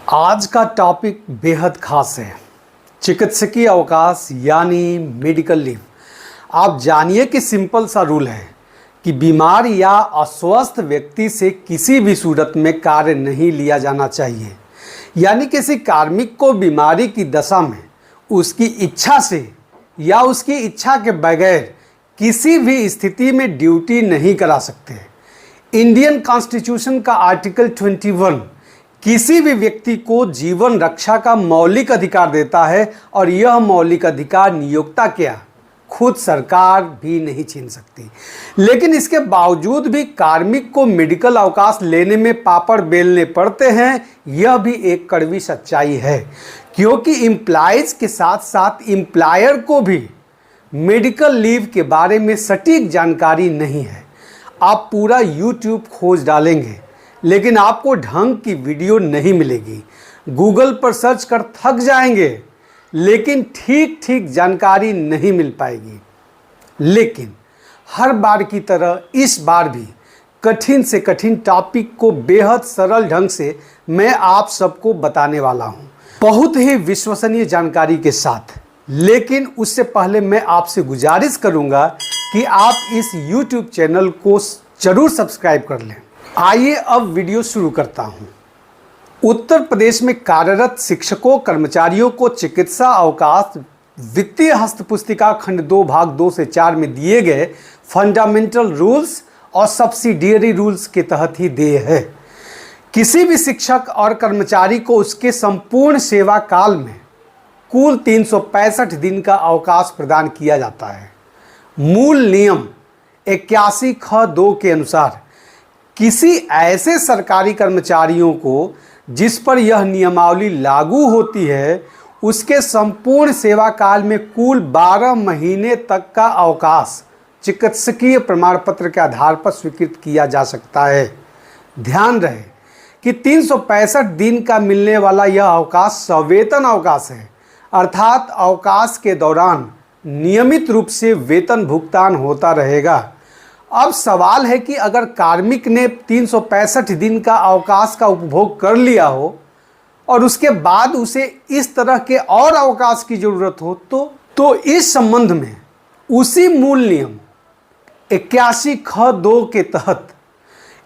आज का टॉपिक बेहद खास है। चिकित्सकीय अवकाश यानी मेडिकल लीव। आप जानिए कि सिंपल सा रूल है कि बीमार या अस्वस्थ व्यक्ति से किसी भी सूरत में कार्य नहीं लिया जाना चाहिए। यानी किसी कार्मिक को बीमारी की दशा में उसकी इच्छा से या उसकी इच्छा के बगैर किसी भी स्थिति में ड्यूटी नहीं करा सकते। इंडियन कॉन्स्टिट्यूशन का आर्टिकल 21 किसी भी व्यक्ति को जीवन रक्षा का मौलिक अधिकार देता है और यह मौलिक अधिकार नियोक्ता क्या खुद सरकार भी नहीं छीन सकती। लेकिन इसके बावजूद भी कार्मिक को मेडिकल अवकाश लेने में पापड़ बेलने पड़ते हैं। यह भी एक कड़वी सच्चाई है, क्योंकि एम्प्लॉइज के साथ साथ एम्प्लॉयर को भी मेडिकल लीव के बारे में सटीक जानकारी नहीं है। आप पूरा YouTube खोज डालेंगे लेकिन आपको ढंग की वीडियो नहीं मिलेगी। गूगल पर सर्च कर थक जाएंगे लेकिन ठीक जानकारी नहीं मिल पाएगी। लेकिन हर बार की तरह इस बार भी कठिन से कठिन टॉपिक को बेहद सरल ढंग से मैं आप सबको बताने वाला हूं, बहुत ही विश्वसनीय जानकारी के साथ। लेकिन उससे पहले मैं आपसे गुजारिश करूंगा कि आप इस YouTube चैनल को जरूर सब्सक्राइब कर लें। आइए अब वीडियो शुरू करता हूं। उत्तर प्रदेश में कार्यरत शिक्षकों कर्मचारियों को चिकित्सा अवकाश वित्तीय हस्तपुस्तिका खंड 2 भाग 2 से 4 में दिए गए फंडामेंटल रूल्स और सब्सिडियरी रूल्स के तहत ही देय है। किसी भी शिक्षक और कर्मचारी को उसके संपूर्ण सेवा काल में कुल 365 दिन का अवकाश प्रदान किया जाता है। मूल नियम 81(ख)(2) के अनुसार किसी ऐसे सरकारी कर्मचारियों को जिस पर यह नियमावली लागू होती है उसके संपूर्ण सेवा काल में कुल 12 महीने तक का अवकाश चिकित्सकीय प्रमाण पत्र के आधार पर स्वीकृत किया जा सकता है। ध्यान रहे कि 365 दिन का मिलने वाला यह अवकाश सवेतन अवकाश है, अर्थात अवकाश के दौरान नियमित रूप से वेतन भुगतान होता रहेगा। अब सवाल है कि अगर कार्मिक ने 365 दिन का अवकाश का उपभोग कर लिया हो और उसके बाद उसे इस तरह के और अवकाश की जरूरत हो तो इस संबंध में उसी मूल नियम 81(ख)(2) के तहत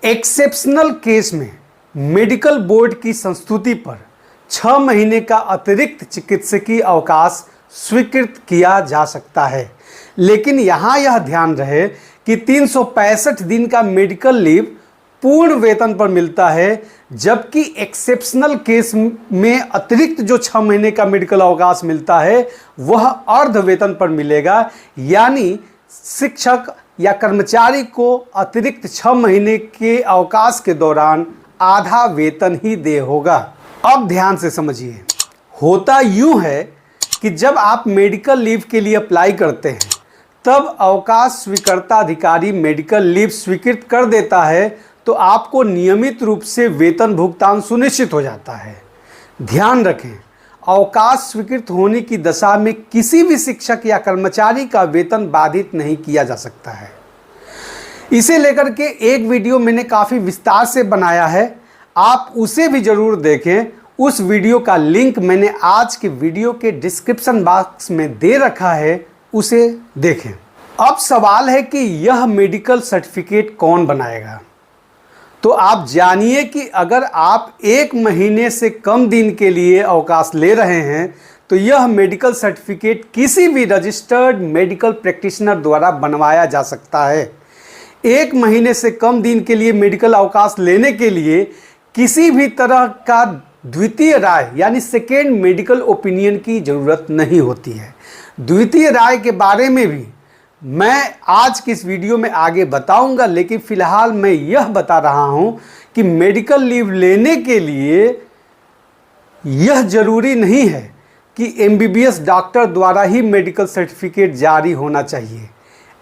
एक्सेप्शनल केस में मेडिकल बोर्ड की संस्तुति पर 6 महीने का अतिरिक्त चिकित्सकीय अवकाश स्वीकृत किया जा सकता है। लेकिन यहाँ यह ध्यान रहे कि 365 दिन का मेडिकल लीव पूर्ण वेतन पर मिलता है, जबकि एक्सेप्शनल केस में अतिरिक्त जो 6 महीने का मेडिकल अवकाश मिलता है वह अर्ध वेतन पर मिलेगा। यानी शिक्षक या कर्मचारी को अतिरिक्त 6 महीने के अवकाश के दौरान आधा वेतन ही देय होगा। अब ध्यान से समझिए, होता यूं है कि जब आप मेडिकल लीव के लिए अप्लाई करते हैं तब अवकाश स्वीकृता अधिकारी मेडिकल लीव स्वीकृत कर देता है तो आपको नियमित रूप से वेतन भुगतान सुनिश्चित हो जाता है। ध्यान रखें, अवकाश स्वीकृत होने की दशा में किसी भी शिक्षक या कर्मचारी का वेतन बाधित नहीं किया जा सकता है। इसे लेकर के एक वीडियो मैंने काफ़ी विस्तार से बनाया है, आप उसे भी ज़रूर देखें। उस वीडियो का लिंक मैंने आज के वीडियो के डिस्क्रिप्शन बॉक्स में दे रखा है, उसे देखें। अब सवाल है कि यह मेडिकल सर्टिफिकेट कौन बनाएगा। तो आप जानिए कि अगर आप 1 महीने से कम दिन के लिए अवकाश ले रहे हैं तो यह मेडिकल सर्टिफिकेट किसी भी रजिस्टर्ड मेडिकल प्रैक्टिशनर द्वारा बनवाया जा सकता है। 1 महीने से कम दिन के लिए मेडिकल अवकाश लेने के लिए किसी भी तरह का द्वितीय राय यानी सेकेंड मेडिकल ओपिनियन की ज़रूरत नहीं होती है। द्वितीय राय के बारे में भी मैं आज की इस वीडियो में आगे बताऊंगा, लेकिन फिलहाल मैं यह बता रहा हूं कि मेडिकल लीव लेने के लिए यह जरूरी नहीं है कि MBBS डॉक्टर द्वारा ही मेडिकल सर्टिफिकेट जारी होना चाहिए।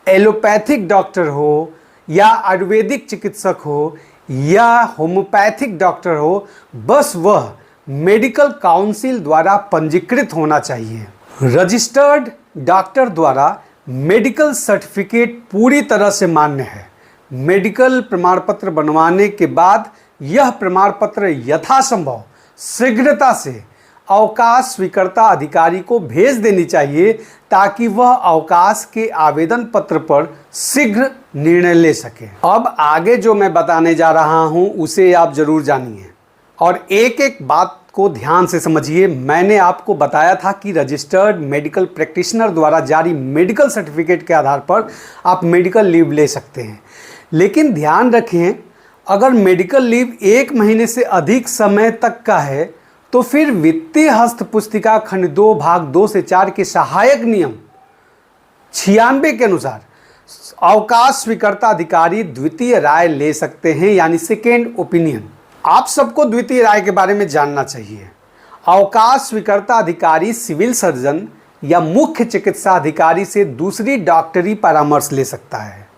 एलोपैथिक डॉक्टर हो या आयुर्वेदिक चिकित्सक हो या होम्योपैथिक डॉक्टर हो, बस वह मेडिकल काउंसिल द्वारा पंजीकृत होना चाहिए। रजिस्टर्ड डॉक्टर द्वारा मेडिकल सर्टिफिकेट पूरी तरह से मान्य है। मेडिकल प्रमाण पत्र बनवाने के बाद यह प्रमाण पत्र यथासंभव शीघ्रता से अवकाश स्वीकृता अधिकारी को भेज देनी चाहिए ताकि वह अवकाश के आवेदन पत्र पर शीघ्र निर्णय ले सके। अब आगे जो मैं बताने जा रहा हूं उसे आप जरूर जानिए और एक एक बात को ध्यान से समझिए। मैंने आपको बताया था कि रजिस्टर्ड मेडिकल प्रैक्टिशनर द्वारा जारी मेडिकल सर्टिफिकेट के आधार पर आप मेडिकल लीव ले सकते हैं, लेकिन ध्यान रखें अगर मेडिकल लीव 1 महीने से अधिक समय तक का है तो फिर वित्तीय हस्त पुस्तिका खंड 2 भाग 2 से 4 के सहायक नियम 96 के अनुसार अवकाश स्वीकृता अधिकारी द्वितीय राय ले सकते हैं, यानी सेकेंड ओपिनियन। आप सबको द्वितीय राय के बारे में जानना चाहिए। अवकाश स्वीकृता अधिकारी सिविल सर्जन या मुख्य चिकित्सा अधिकारी से दूसरी डॉक्टरी परामर्श ले सकता है।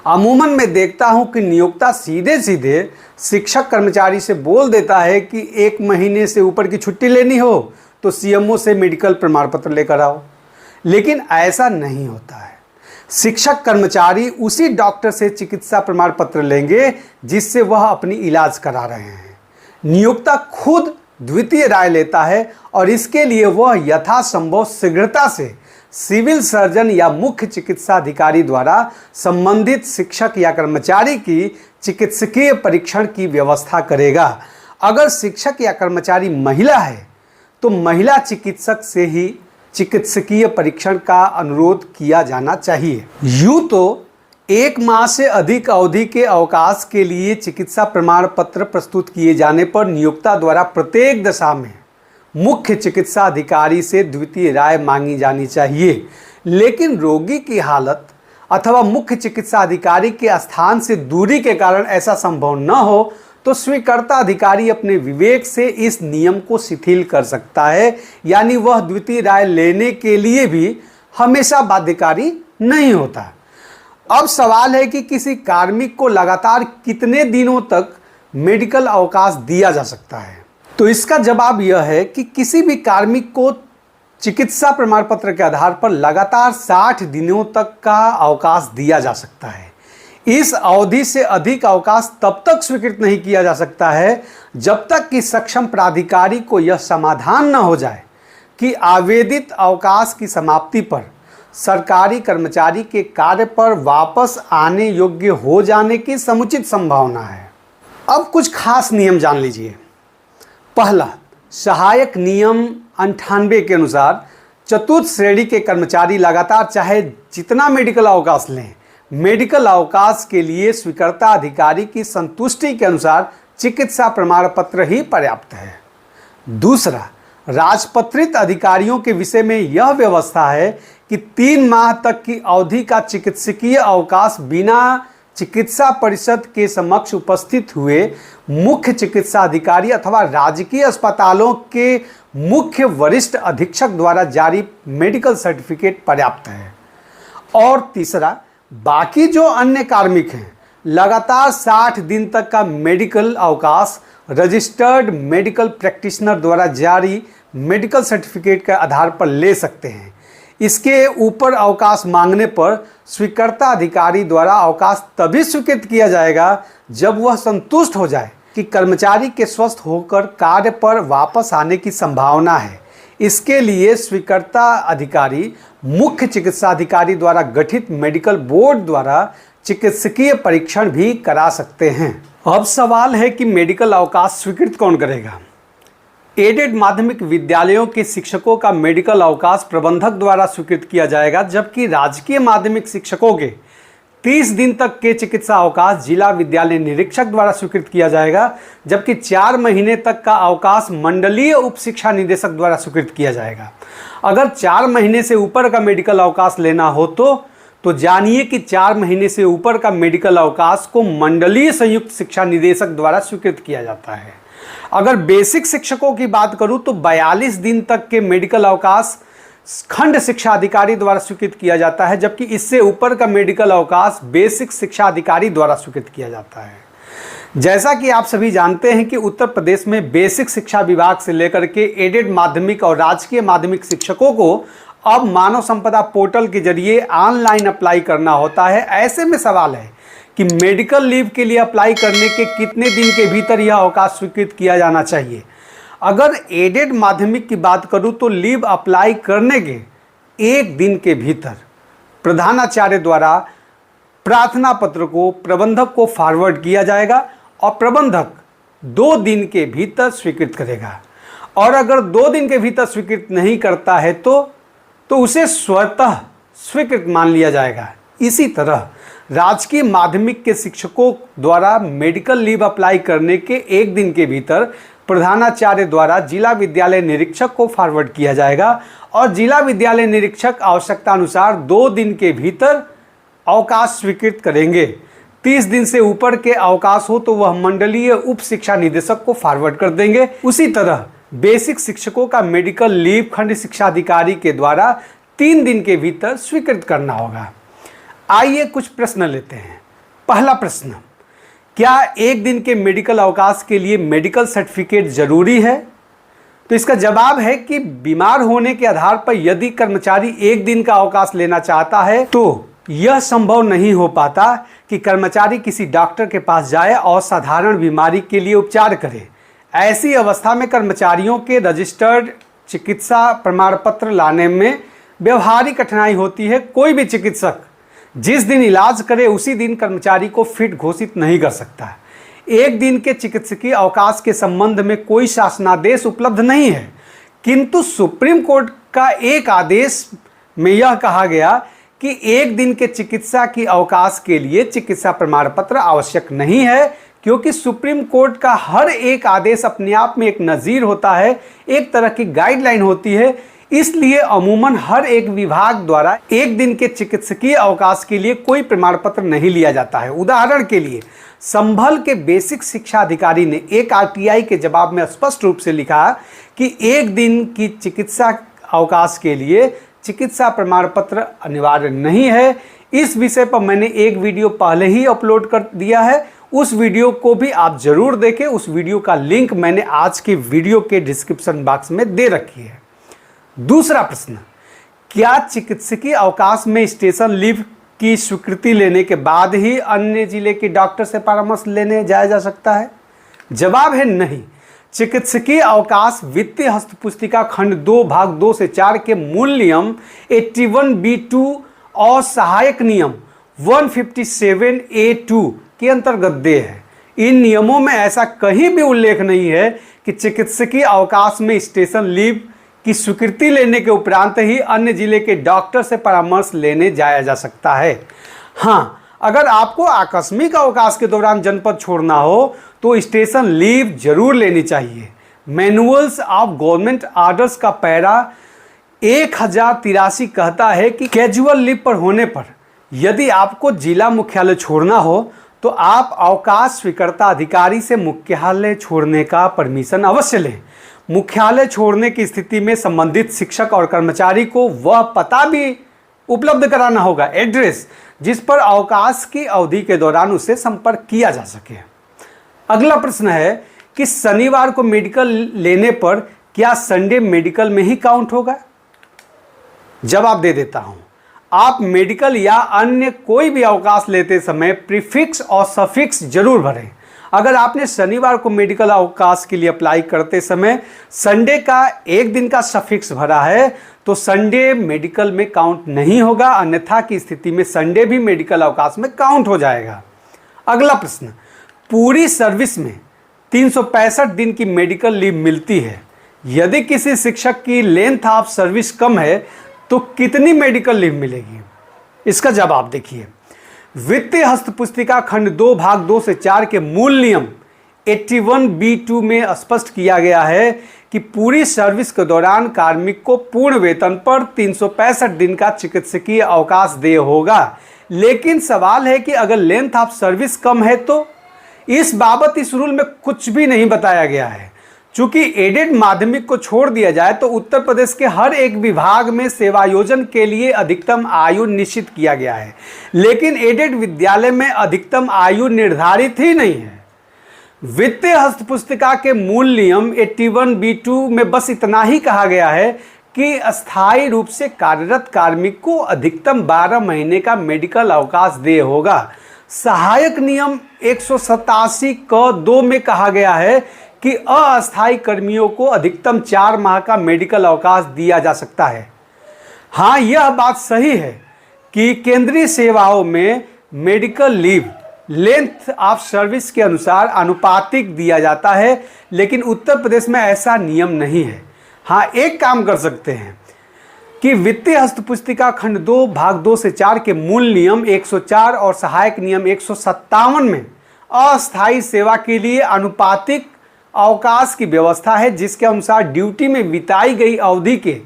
अमूमन मैं देखता हूं कि नियोक्ता सीधे सीधे शिक्षक कर्मचारी से बोल देता है कि 1 महीने से ऊपर की छुट्टी लेनी हो तो सीएमओ से मेडिकल प्रमाण पत्र लेकर आओ, लेकिन ऐसा नहीं होता है। शिक्षक कर्मचारी उसी डॉक्टर से चिकित्सा प्रमाण पत्र लेंगे जिससे वह अपनी इलाज करा रहे हैं। नियोक्ता खुद द्वितीय राय लेता है और इसके लिए वह यथासंभव शीघ्रता से सिविल सर्जन या मुख्य चिकित्सा अधिकारी द्वारा संबंधित शिक्षक या कर्मचारी की चिकित्सकीय परीक्षण की व्यवस्था करेगा। अगर शिक्षक या कर्मचारी महिला है तो महिला चिकित्सक से ही चिकित्सकीय परीक्षण का अनुरोध किया जाना चाहिए। यूं तो 1 माह से अधिक अवधि के अवकाश के लिए चिकित्सा प्रमाण पत्र प्रस्तुत किए जाने पर नियोक्ता द्वारा प्रत्येक दशा में मुख्य चिकित्सा अधिकारी से द्वितीय राय मांगी जानी चाहिए, लेकिन रोगी की हालत अथवा मुख्य चिकित्सा अधिकारी के स्थान से दूरी के कारण ऐसा संभव न हो तो स्वीकृता अधिकारी अपने विवेक से इस नियम को शिथिल कर सकता है, यानी वह द्वितीय राय लेने के लिए भी हमेशा बाध्यकारी नहीं होता। अब सवाल है कि किसी कार्मिक को लगातार कितने दिनों तक मेडिकल अवकाश दिया जा सकता है। तो इसका जवाब यह है कि किसी भी कार्मिक को चिकित्सा प्रमाण पत्र के आधार पर लगातार 60 दिनों तक का अवकाश दिया जा सकता है। इस अवधि से अधिक अवकाश तब तक स्वीकृत नहीं किया जा सकता है जब तक कि सक्षम प्राधिकारी को यह समाधान न हो जाए कि आवेदित अवकाश की समाप्ति पर सरकारी कर्मचारी के कार्य पर वापस आने योग्य हो जाने की समुचित संभावना है। अब कुछ खास नियम जान लीजिए। पहला, सहायक नियम 98 के अनुसार चतुर्थ श्रेणी के कर्मचारी लगातार चाहे जितना मेडिकल अवकाश लें, मेडिकल अवकाश के लिए स्वीकृता अधिकारी की संतुष्टि के अनुसार चिकित्सा प्रमाण पत्र ही पर्याप्त है। दूसरा, राजपत्रित अधिकारियों के विषय में यह व्यवस्था है कि 3 माह तक की अवधि का चिकित्सकीय अवकाश बिना चिकित्सा परिषद के समक्ष उपस्थित हुए मुख्य चिकित्सा अधिकारी अथवा राजकीय अस्पतालों के मुख्य वरिष्ठ अधीक्षक द्वारा जारी मेडिकल सर्टिफिकेट पर्याप्त है। और तीसरा, बाकी जो अन्य कार्मिक हैं लगातार 60 दिन तक का मेडिकल अवकाश रजिस्टर्ड मेडिकल प्रैक्टिशनर द्वारा जारी मेडिकल सर्टिफिकेट के आधार पर ले सकते हैं। इसके ऊपर अवकाश मांगने पर स्वीकृता अधिकारी द्वारा अवकाश तभी स्वीकृत किया जाएगा जब वह संतुष्ट हो जाए कि कर्मचारी के स्वस्थ होकर कार्य पर वापस आने की संभावना है। इसके लिए स्वीकृता अधिकारी मुख्य चिकित्सा अधिकारी द्वारा गठित मेडिकल बोर्ड द्वारा चिकित्सकीय परीक्षण भी करा सकते हैं। अब सवाल है कि मेडिकल अवकाश स्वीकृत कौन करेगा। एडेड माध्यमिक विद्यालयों के शिक्षकों का मेडिकल अवकाश प्रबंधक द्वारा स्वीकृत किया जाएगा, जबकि राजकीय माध्यमिक शिक्षकों के 30 दिन तक के चिकित्सा अवकाश जिला विद्यालय निरीक्षक द्वारा स्वीकृत किया जाएगा, जबकि 4 महीने तक का अवकाश मंडलीय उप शिक्षा निदेशक द्वारा स्वीकृत किया जाएगा। अगर 4 महीने से ऊपर का मेडिकल अवकाश लेना हो तो जानिए कि 4 महीने से ऊपर का मेडिकल अवकाश को मंडलीय संयुक्त शिक्षा निदेशक द्वारा स्वीकृत किया जाता है। अगर बेसिक शिक्षकों की बात करूं तो 42 दिन तक के मेडिकल अवकाश खंड शिक्षा अधिकारी द्वारा स्वीकृत किया जाता है, जबकि इससे ऊपर का मेडिकल अवकाश बेसिक शिक्षा अधिकारी द्वारा स्वीकृत किया जाता है। जैसा कि आप सभी जानते हैं कि उत्तर प्रदेश में बेसिक शिक्षा विभाग से लेकर के एडेड माध्यमिक और राजकीय माध्यमिक शिक्षकों को अब मानव संपदा पोर्टल के जरिए ऑनलाइन अप्लाई करना होता है। ऐसे में सवाल है कि मेडिकल लीव के लिए अप्लाई करने के कितने दिन के भीतर यह अवकाश स्वीकृत किया जाना चाहिए। अगर एडेड माध्यमिक की बात करूं तो लीव अप्लाई करने के एक दिन के भीतर प्रधानाचार्य द्वारा प्रार्थना पत्र को प्रबंधक को फॉरवर्ड किया जाएगा और प्रबंधक 2 दिन के भीतर स्वीकृत करेगा। और अगर 2 दिन के भीतर स्वीकृत नहीं करता है तो उसे स्वतः स्वीकृत मान लिया जाएगा। इसी तरह राजकीय माध्यमिक के शिक्षकों द्वारा मेडिकल लीव अप्लाई करने के एक दिन के भीतर प्रधानाचार्य द्वारा जिला विद्यालय निरीक्षक को फॉरवर्ड किया जाएगा और जिला विद्यालय निरीक्षक आवश्यकता अनुसार 2 दिन के भीतर अवकाश स्वीकृत करेंगे। 30 दिन से ऊपर के अवकाश हो तो वह मंडलीय उप शिक्षा निदेशक को फॉरवर्ड कर देंगे। उसी तरह बेसिक शिक्षकों का मेडिकल लीव खंड शिक्षा अधिकारी के द्वारा 3 दिन के भीतर स्वीकृत करना होगा। आइए कुछ प्रश्न लेते हैं। पहला प्रश्न, क्या एक दिन के मेडिकल अवकाश के लिए मेडिकल सर्टिफिकेट जरूरी है? तो इसका जवाब है कि बीमार होने के आधार पर यदि कर्मचारी एक दिन का अवकाश लेना चाहता है तो यह संभव नहीं हो पाता कि कर्मचारी किसी डॉक्टर के पास जाए और साधारण बीमारी के लिए उपचार करे। ऐसी अवस्था में कर्मचारियों के रजिस्टर्ड चिकित्सा प्रमाण पत्र लाने में व्यवहारिक कठिनाई होती है। कोई भी चिकित्सक जिस दिन इलाज करे उसी दिन कर्मचारी को फिट घोषित नहीं कर सकता। एक दिन के चिकित्सकीय अवकाश के संबंध में कोई शासनादेश उपलब्ध नहीं है, किंतु सुप्रीम कोर्ट का एक आदेश में यह कहा गया कि एक दिन के चिकित्सा की अवकाश के लिए चिकित्सा प्रमाण पत्र आवश्यक नहीं है, क्योंकि सुप्रीम कोर्ट का हर एक आदेश अपने आप में एक नज़ीर होता है, एक तरह की गाइडलाइन होती है। इसलिए अमूमन हर एक विभाग द्वारा एक दिन के चिकित्सकीय अवकाश के लिए कोई प्रमाण पत्र नहीं लिया जाता है। उदाहरण के लिए संभल के बेसिक शिक्षा अधिकारी ने एक आरटीआई के जवाब में स्पष्ट रूप से लिखा कि एक दिन की चिकित्सा अवकाश के लिए चिकित्सा प्रमाण पत्र अनिवार्य नहीं है। इस विषय पर मैंने एक वीडियो पहले ही अपलोड कर दिया है, उस वीडियो को भी आप जरूर देखें। उस वीडियो का लिंक मैंने आज के वीडियो के डिस्क्रिप्शन बॉक्स में दे रखी है। दूसरा प्रश्न, क्या चिकित्सकीय अवकाश में स्टेशन लीव की स्वीकृति लेने के बाद ही अन्य जिले के डॉक्टर से परामर्श लेने जाया जा सकता है? जवाब है नहीं। चिकित्सकीय अवकाश वित्तीय हस्तपुस्तिका खंड 2 भाग 2 से 4 के मूल नियम 81B2 और सहायक नियम 157A2 के अंतर्गत दे है। इन नियमों में ऐसा कहीं भी उल्लेख नहीं है कि चिकित्सकीय अवकाश में स्टेशन लीव की स्वीकृति लेने के उपरांत ही अन्य जिले के डॉक्टर से परामर्श लेने जाया जा सकता है। हाँ, अगर आपको आकस्मिक अवकाश के दौरान जनपद छोड़ना हो तो स्टेशन लीव जरूर लेनी चाहिए। मैनुअल्स ऑफ गवर्नमेंट ऑर्डर्स का पैरा 1083 कहता है कि कैजुअल लीव पर होने पर यदि आपको जिला मुख्यालय छोड़ना हो तो आप अवकाश स्वीकृता अधिकारी से मुख्यालय छोड़ने का परमिशन अवश्य लें। मुख्यालय छोड़ने की स्थिति में संबंधित शिक्षक और कर्मचारी को वह पता भी उपलब्ध कराना होगा, एड्रेस, जिस पर अवकाश की अवधि के दौरान उसे संपर्क किया जा सके। अगला प्रश्न है कि शनिवार को मेडिकल लेने पर क्या संडे मेडिकल में ही काउंट होगा? जवाब दे देता हूं। आप मेडिकल या अन्य कोई भी अवकाश लेते समय प्रीफिक्स और सफिक्स जरूर भरें। अगर आपने शनिवार को मेडिकल अवकाश के लिए अप्लाई करते समय संडे का एक दिन का सफिक्स भरा है तो संडे मेडिकल में काउंट नहीं होगा, अन्यथा की स्थिति में संडे भी मेडिकल अवकाश में काउंट हो जाएगा। अगला प्रश्न, पूरी सर्विस में 365 दिन की मेडिकल लीव मिलती है। यदि किसी शिक्षक की लेंथ ऑफ सर्विस कम है तो कितनी मेडिकल लीव मिलेगी? इसका जवाब देखिए। वित्तीय हस्तपुस्तिका खंड 2 भाग 2 से 4 के मूल नियम 81B2 में स्पष्ट किया गया है कि पूरी सर्विस के दौरान कार्मिक को पूर्ण वेतन पर 365 दिन का चिकित्सकीय अवकाश देय होगा। लेकिन सवाल है कि अगर लेंथ ऑफ सर्विस कम है तो इस बाबत इस रूल में कुछ भी नहीं बताया गया है। चूंकि एडेड माध्यमिक को छोड़ दिया जाए तो उत्तर प्रदेश के हर एक विभाग में सेवायोजन के लिए अधिकतम आयु निश्चित किया गया है, लेकिन एडेड विद्यालय में अधिकतम आयु निर्धारित ही नहीं है। वित्तीय हस्तपुस्तिका के मूल नियम 81B2 में बस इतना ही कहा गया है कि अस्थायी रूप से कार्यरत कार्मिक को अधिकतम 12 महीने का मेडिकल अवकाश देय होगा। सहायक नियम 187 क 2 में कहा गया है कि अस्थायी कर्मियों को अधिकतम 4 माह का मेडिकल अवकाश दिया जा सकता है। हाँ, यह बात सही है कि केंद्रीय सेवाओं में medical leave length of service के अनुसार आनुपातिक दिया जाता है, लेकिन उत्तर प्रदेश में ऐसा नियम नहीं है। हाँ, एक काम कर सकते हैं कि वित्तीय हस्तपुस्तिका खंड 2 भाग 2 से 4 के मूल नियम 104 और सहायक नियम 157 में अस्थायी सेवा के लिए आनुपातिक अवकाश की व्यवस्था है, जिसके अनुसार ड्यूटी में बिताई गई अवधि के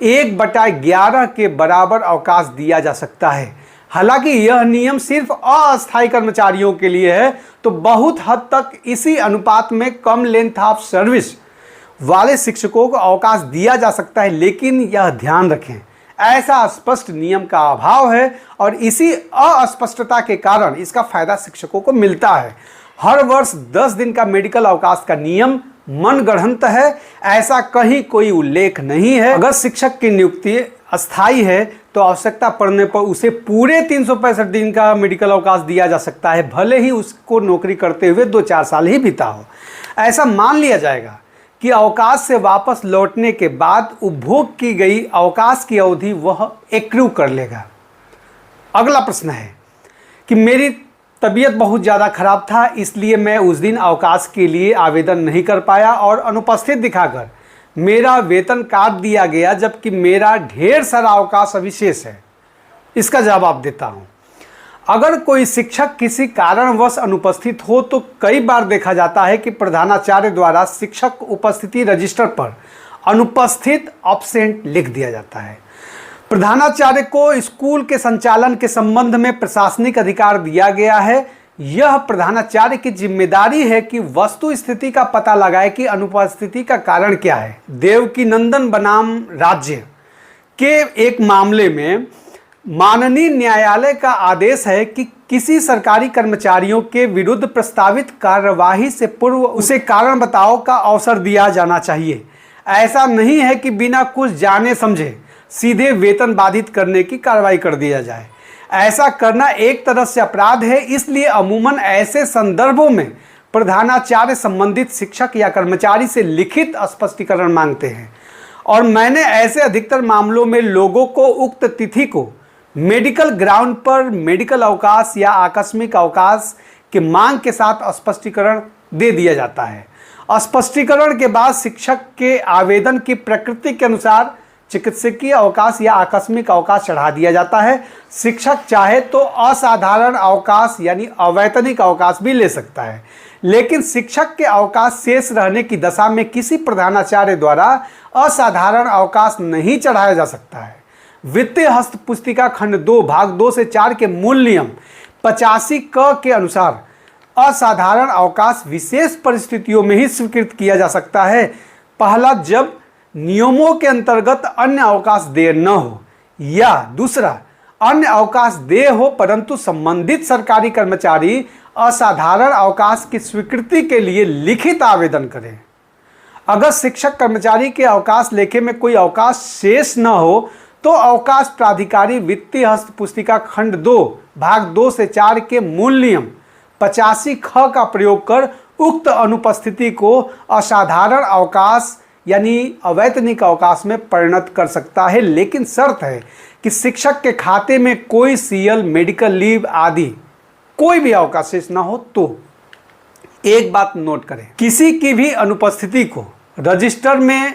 1/11 के बराबर अवकाश दिया जा सकता है। हालांकि यह नियम सिर्फ अस्थायी कर्मचारियों के लिए है, तो बहुत हद तक इसी अनुपात में कम लेंथ ऑफ सर्विस वाले शिक्षकों को अवकाश दिया जा सकता है। लेकिन यह ध्यान रखें, ऐसा स्पष्ट नियम का अभाव है और इसी अस्पष्टता के कारण इसका फायदा शिक्षकों को मिलता है। हर वर्ष 10 दिन का मेडिकल अवकाश का नियम मनगढ़ंत है, ऐसा कहीं कोई उल्लेख नहीं है। अगर शिक्षक की नियुक्ति अस्थायी है तो आवश्यकता पड़ने पर उसे पूरे 365 दिन का मेडिकल अवकाश दिया जा सकता है, भले ही उसको नौकरी करते हुए 2-4 साल ही बीता हो। ऐसा मान लिया जाएगा कि अवकाश से वापस लौटने के बाद उपभोग की गई अवकाश की अवधि वह एक्रू कर लेगा। अगला प्रश्न है कि मेरी तबीयत बहुत ज़्यादा खराब था, इसलिए मैं उस दिन अवकाश के लिए आवेदन नहीं कर पाया और अनुपस्थित दिखाकर मेरा वेतन काट दिया गया, जबकि मेरा ढेर सारा अवकाश अभी शेष है। इसका जवाब देता हूँ। अगर कोई शिक्षक किसी कारणवश अनुपस्थित हो तो कई बार देखा जाता है कि प्रधानाचार्य द्वारा शिक्षक उपस्थिति रजिस्टर पर अनुपस्थित अब्सेंट लिख दिया जाता है। प्रधानाचार्य को स्कूल के संचालन के संबंध में प्रशासनिक अधिकार दिया गया है। यह प्रधानाचार्य की जिम्मेदारी है कि वस्तु स्थिति का पता लगाए कि अनुपस्थिति का कारण क्या है। देवकीनंदन बनाम राज्य के एक मामले में माननीय न्यायालय का आदेश है कि किसी सरकारी कर्मचारियों के विरुद्ध प्रस्तावित कार्यवाही से पूर्व उसे कारण बताओ का अवसर दिया जाना चाहिए। ऐसा नहीं है कि बिना कुछ जाने समझे सीधे वेतन बाधित करने की कार्रवाई कर दिया जाए। ऐसा करना एक तरह से अपराध है, इसलिए अमूमन ऐसे संदर्भों में प्रधानाचार्य संबंधित शिक्षक या कर्मचारी से लिखित स्पष्टीकरण मांगते हैं और मैंने ऐसे अधिकतर मामलों में लोगों को उक्त तिथि को मेडिकल ग्राउंड पर मेडिकल अवकाश या आकस्मिक अवकाश के मांग के साथ स्पष्टीकरण दे दिया जाता है। स्पष्टीकरण के बाद शिक्षक के आवेदन की प्रकृति के अनुसार चिकित्सकीय अवकाश या आकस्मिक अवकाश चढ़ा दिया जाता है। शिक्षक चाहे तो असाधारण अवकाश यानी अवैतनिक अवकाश भी ले सकता है, लेकिन शिक्षक के अवकाश शेष रहने की दशा में किसी प्रधानाचार्य द्वारा असाधारण अवकाश नहीं चढ़ाया जा सकता है। वित्तीय हस्तपुस्तिका खंड 2 भाग 2 से 4 के मूल नियम 85 क के अनुसार असाधारण अवकाश विशेष परिस्थितियों में ही स्वीकृत किया जा सकता है। पहला, जब नियमों के अंतर्गत अन्य अवकाश देय न हो, या दूसरा, अन्य अवकाश देय हो परंतु संबंधित सरकारी कर्मचारी असाधारण अवकाश की स्वीकृति के लिए लिखित आवेदन करें। अगर शिक्षक कर्मचारी के अवकाश लेखे में कोई अवकाश शेष न हो तो अवकाश प्राधिकारी वित्तीय हस्तपुस्तिका खंड 2 भाग 2 से 4 के मूल नियम 85 ख का प्रयोग कर उक्त अनुपस्थिति को असाधारण अवकाश यानी अवैतनिक अवकाश में परिणत कर सकता है, लेकिन शर्त है कि शिक्षक के खाते में कोई सीएल, मेडिकल लीव आदि कोई भी अवकाश शेष न हो। तो एक बात नोट करें, किसी की भी अनुपस्थिति को रजिस्टर में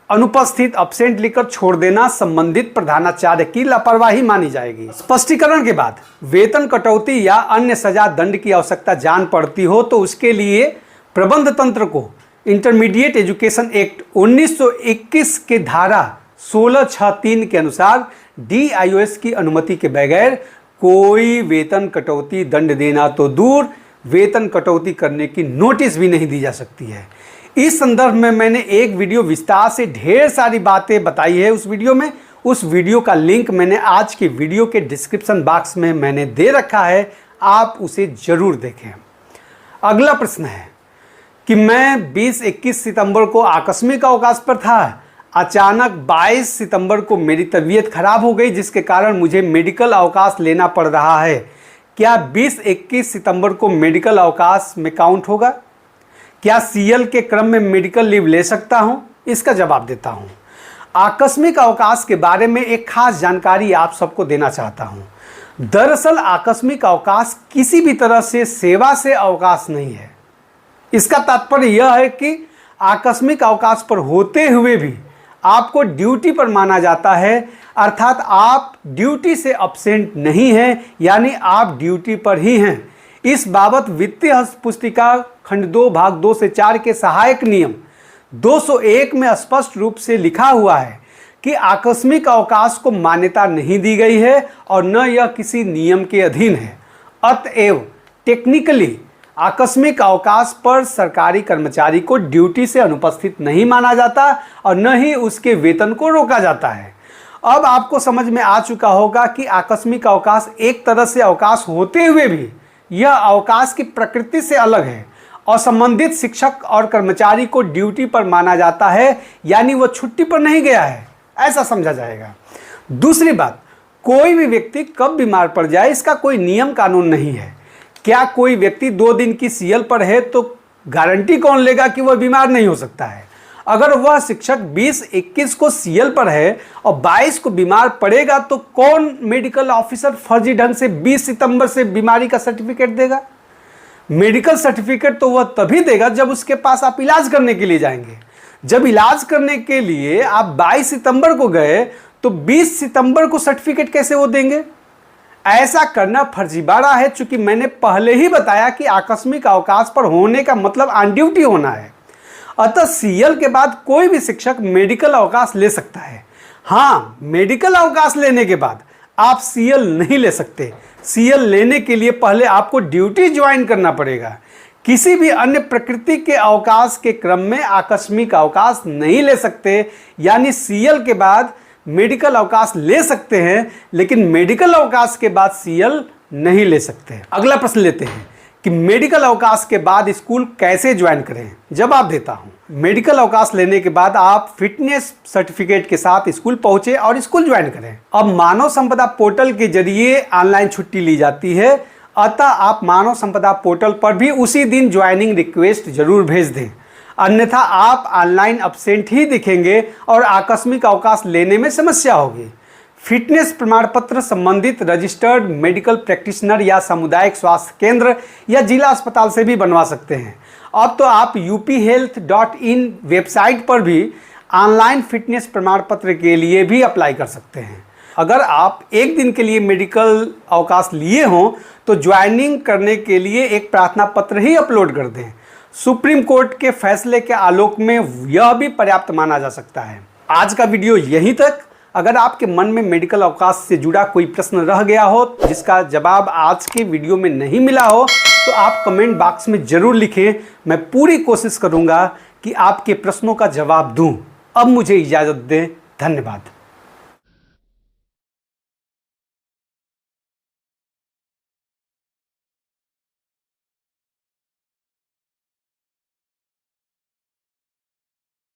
अनुपस्थित अब्सेंट लिखकर छोड़ देना संबंधित प्रधानाचार्य की लापरवाही मानी जाएगी। स्पष्टीकरण के बाद वेतन कटौती या अन्य सजा दंड की आवश्यकता जान पड़ती हो तो उसके लिए प्रबंध तंत्र को इंटरमीडिएट एजुकेशन एक्ट 1921 के धारा 1663 के अनुसार DIOS की अनुमति के बगैर कोई वेतन कटौती दंड देना तो दूर, वेतन कटौती करने की नोटिस भी नहीं दी जा सकती है। इस संदर्भ में मैंने एक वीडियो विस्तार से ढेर सारी बातें बताई है उस वीडियो का लिंक मैंने आज की वीडियो के डिस्क्रिप्शन बॉक्स में मैंने दे रखा है, आप उसे जरूर देखें। अगला प्रश्न है कि मैं 20-21 सितंबर को आकस्मिक अवकाश पर था। अचानक 22 सितंबर को मेरी तबीयत खराब हो गई, जिसके कारण मुझे मेडिकल अवकाश लेना पड़ रहा है। क्या 20-21 सितंबर को मेडिकल अवकाश में काउंट होगा? क्या सीएल के क्रम में मेडिकल लीव ले सकता हूं? इसका जवाब देता हूं। आकस्मिक अवकाश के बारे में एक खास जानकारी आप सबको देना चाहता हूं। दरअसल आकस्मिक अवकाश किसी भी तरह से सेवा से अवकाश नहीं है। इसका तात्पर्य यह है कि आकस्मिक अवकाश पर होते हुए भी आपको ड्यूटी पर माना जाता है, अर्थात आप ड्यूटी से अब्सेंट नहीं हैं, यानी आप ड्यूटी पर ही हैं। इस बाबत वित्तीय पुस्तिका खंड 2 भाग 2 से 4 के सहायक नियम 201 में स्पष्ट रूप से लिखा हुआ है कि आकस्मिक अवकाश को मान्यता नहीं दी गई है और न यह किसी नियम के अधीन है। अतएव टेक्निकली आकस्मिक अवकाश पर सरकारी कर्मचारी को ड्यूटी से अनुपस्थित नहीं माना जाता और न ही उसके वेतन को रोका जाता है। अब आपको समझ में आ चुका होगा कि आकस्मिक अवकाश एक तरह से अवकाश होते हुए भी यह अवकाश की प्रकृति से अलग है और संबंधित शिक्षक और कर्मचारी को ड्यूटी पर माना जाता है, यानी वह छुट्टी पर नहीं गया है, ऐसा समझा जाएगा। दूसरी बात, कोई भी व्यक्ति कब बीमार पड़ जाए इसका कोई नियम कानून नहीं है। क्या कोई व्यक्ति 2 दिन की सीएल पर है तो गारंटी कौन लेगा कि वह बीमार नहीं हो सकता है? अगर वह शिक्षक 20-21 को सीएल पर है और 22 को बीमार पड़ेगा तो कौन मेडिकल ऑफिसर फर्जी ढंग से 20 सितंबर से बीमारी का सर्टिफिकेट देगा? मेडिकल सर्टिफिकेट तो वह तभी देगा जब उसके पास आप इलाज करने के लिए जाएंगे। जब इलाज करने के लिए आप 22 सितंबर को गए तो 20 सितंबर को सर्टिफिकेट कैसे वो देंगे? ऐसा करना फर्जीवाड़ा है, चूंकि मैंने पहले ही बताया कि आकस्मिक अवकाश पर होने का मतलब ऑन ड्यूटी होना है। अतः सीएल के बाद कोई भी शिक्षक मेडिकल अवकाश ले सकता है। हाँ, मेडिकल अवकाश लेने के बाद आप सीएल नहीं ले सकते। सीएल लेने के लिए पहले आपको ड्यूटी ज्वाइन करना पड़ेगा। किसी भी अन्य प्रकृति के अवकाश के क्रम में आकस्मिक अवकाश नहीं ले सकते, यानी सीएल के बाद मेडिकल अवकाश ले सकते हैं लेकिन मेडिकल अवकाश के बाद सीएल नहीं ले सकते। अगला प्रश्न लेते हैं कि मेडिकल अवकाश के बाद स्कूल कैसे ज्वाइन करें? जवाब देता हूं। मेडिकल अवकाश लेने के बाद आप फिटनेस सर्टिफिकेट के साथ स्कूल पहुंचे और स्कूल ज्वाइन करें। अब मानव संपदा पोर्टल के जरिए ऑनलाइन छुट्टी ली जाती है, अतः आप मानव संपदा पोर्टल पर भी उसी दिन ज्वाइनिंग रिक्वेस्ट जरूर भेज दें, अन्यथा आप ऑनलाइन अब्सेंट ही दिखेंगे और आकस्मिक अवकाश लेने में समस्या होगी। फिटनेस प्रमाण पत्र संबंधित रजिस्टर्ड मेडिकल प्रैक्टिशनर या सामुदायिक स्वास्थ्य केंद्र या जिला अस्पताल से भी बनवा सकते हैं। अब तो आप uphealth.in वेबसाइट पर भी ऑनलाइन फिटनेस प्रमाण पत्र के लिए भी अप्लाई कर सकते हैं। अगर आप एक दिन के लिए मेडिकल अवकाश लिए हों तो ज्वाइनिंग करने के लिए एक प्रार्थना पत्र ही अपलोड कर दें। सुप्रीम कोर्ट के फैसले के आलोक में यह भी पर्याप्त माना जा सकता है। आज का वीडियो यहीं तक। अगर आपके मन में मेडिकल अवकाश से जुड़ा कोई प्रश्न रह गया हो जिसका जवाब आज के वीडियो में नहीं मिला हो तो आप कमेंट बॉक्स में ज़रूर लिखें। मैं पूरी कोशिश करूंगा कि आपके प्रश्नों का जवाब दूं। अब मुझे इजाज़त दें। धन्यवाद।